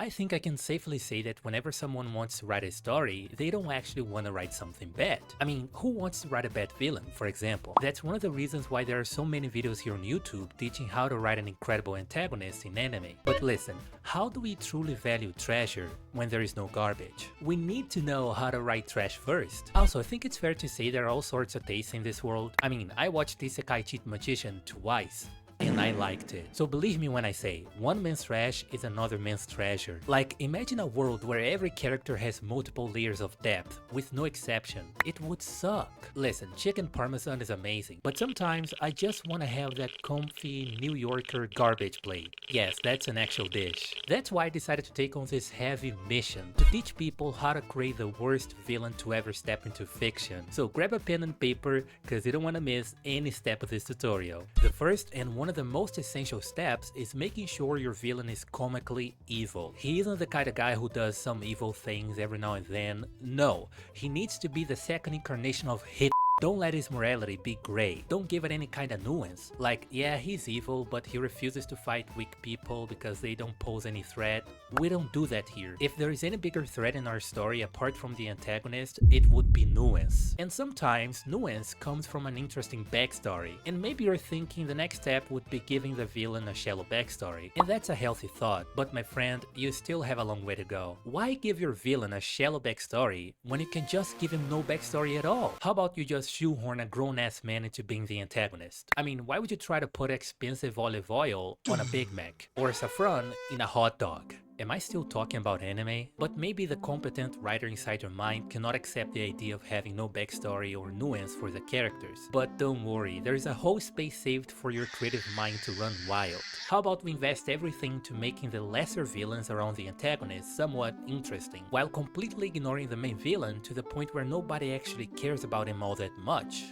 I think I can safely say that whenever someone wants to write a story, they don't actually want to write something bad. I mean, who wants to write a bad villain, for example? That's one of the reasons why there are so many videos here on YouTube teaching how to write an incredible antagonist in anime. But listen, how do we truly value treasure when there is no garbage? We need to know how to write trash first. Also, I think it's fair to say there are all sorts of tastes in this world. I mean, I watched Isekai Cheat Magician twice, and I liked it. So believe me when I say, one man's trash is another man's treasure. Like, imagine a world where every character has multiple layers of depth, with no exception. It would suck. Listen, chicken parmesan is amazing, but sometimes I just want to have that comfy New Yorker garbage plate. Yes, that's an actual dish. That's why I decided to take on this heavy mission, to teach people how to create the worst villain to ever step into fiction. So grab a pen and paper, cause you don't want to miss any step of this tutorial. The first and one of the most essential steps is making sure your villain is comically evil. He isn't the kind of guy who does some evil things every now and then. No, he needs to be the second incarnation of hit. Don't let his morality be gray. Don't give it any kind of nuance. Like, yeah, he's evil, but he refuses to fight weak people because they don't pose any threat. We don't do that here. If there is any bigger threat in our story apart from the antagonist, it would be nuance. And sometimes, nuance comes from an interesting backstory. And maybe you're thinking the next step would be giving the villain a shallow backstory. And that's a healthy thought, but my friend, you still have a long way to go. Why give your villain a shallow backstory when you can just give him no backstory at all? How about you just shoehorn a grown-ass man into being the antagonist? I mean, why would you try to put expensive olive oil on a Big Mac or saffron in a hot dog? Am I still talking about anime? But maybe the competent writer inside your mind cannot accept the idea of having no backstory or nuance for the characters. But don't worry, there is a whole space saved for your creative mind to run wild. How about we invest everything to making the lesser villains around the antagonist somewhat interesting, while completely ignoring the main villain to the point where nobody actually cares about him all that much?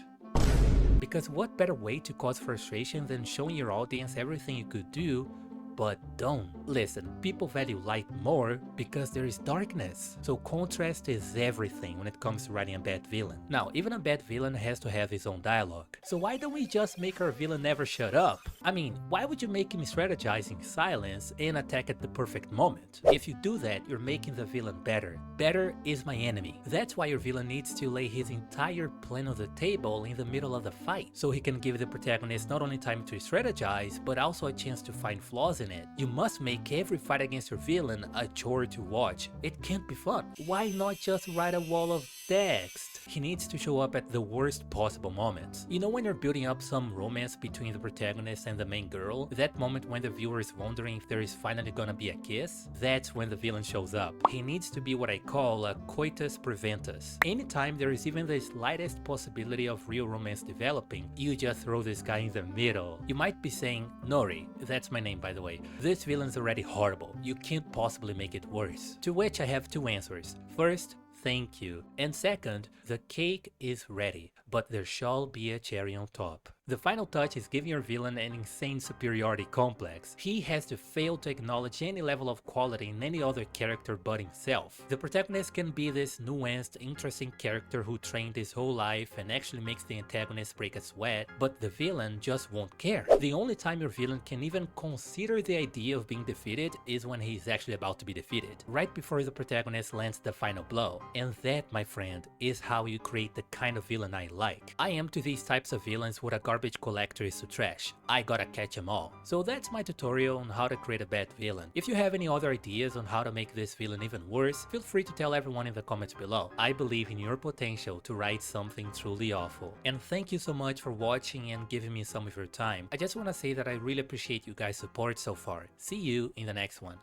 Because what better way to cause frustration than showing your audience everything you could do, but don't. Listen, people value light more because there is darkness. So contrast is everything when it comes to writing a bad villain. Now, even a bad villain has to have his own dialogue. So why don't we just make our villain never shut up? I mean, why would you make him strategize in silence and attack at the perfect moment? If you do that, you're making the villain better. Better is my enemy. That's why your villain needs to lay his entire plan on the table in the middle of the fight, so he can give the protagonist not only time to strategize, but also a chance to find flaws in it. You must make every fight against your villain a chore to watch. It can't be fun. Why not just write a wall of text? He needs to show up at the worst possible moments. You know when you're building up some romance between the protagonist and the main girl? That moment when the viewer is wondering if there is finally gonna be a kiss? That's when the villain shows up. He needs to be what I call a coitus preventus. Anytime there is even the slightest possibility of real romance developing, you just throw this guy in the middle. You might be saying, Nori, that's my name by the way, this villain's already horrible, you can't possibly make it worse. To which I have two answers. First, thank you. And second, the cake is ready, but there shall be a cherry on top. The final touch is giving your villain an insane superiority complex. He has to fail to acknowledge any level of quality in any other character but himself. The protagonist can be this nuanced, interesting character who trained his whole life and actually makes the antagonist break a sweat, but the villain just won't care. The only time your villain can even consider the idea of being defeated is when he's actually about to be defeated, right before the protagonist lands the final blow. And that, my friend, is how you create the kind of villain I like. I am to these types of villains what a garbage collector is to trash. I gotta catch them all. So that's my tutorial on how to create a bad villain. If you have any other ideas on how to make this villain even worse, feel free to tell everyone in the comments below. I believe in your potential to write something truly awful. And thank you so much for watching and giving me some of your time. I just want to say that I really appreciate you guys' support so far. See you in the next one.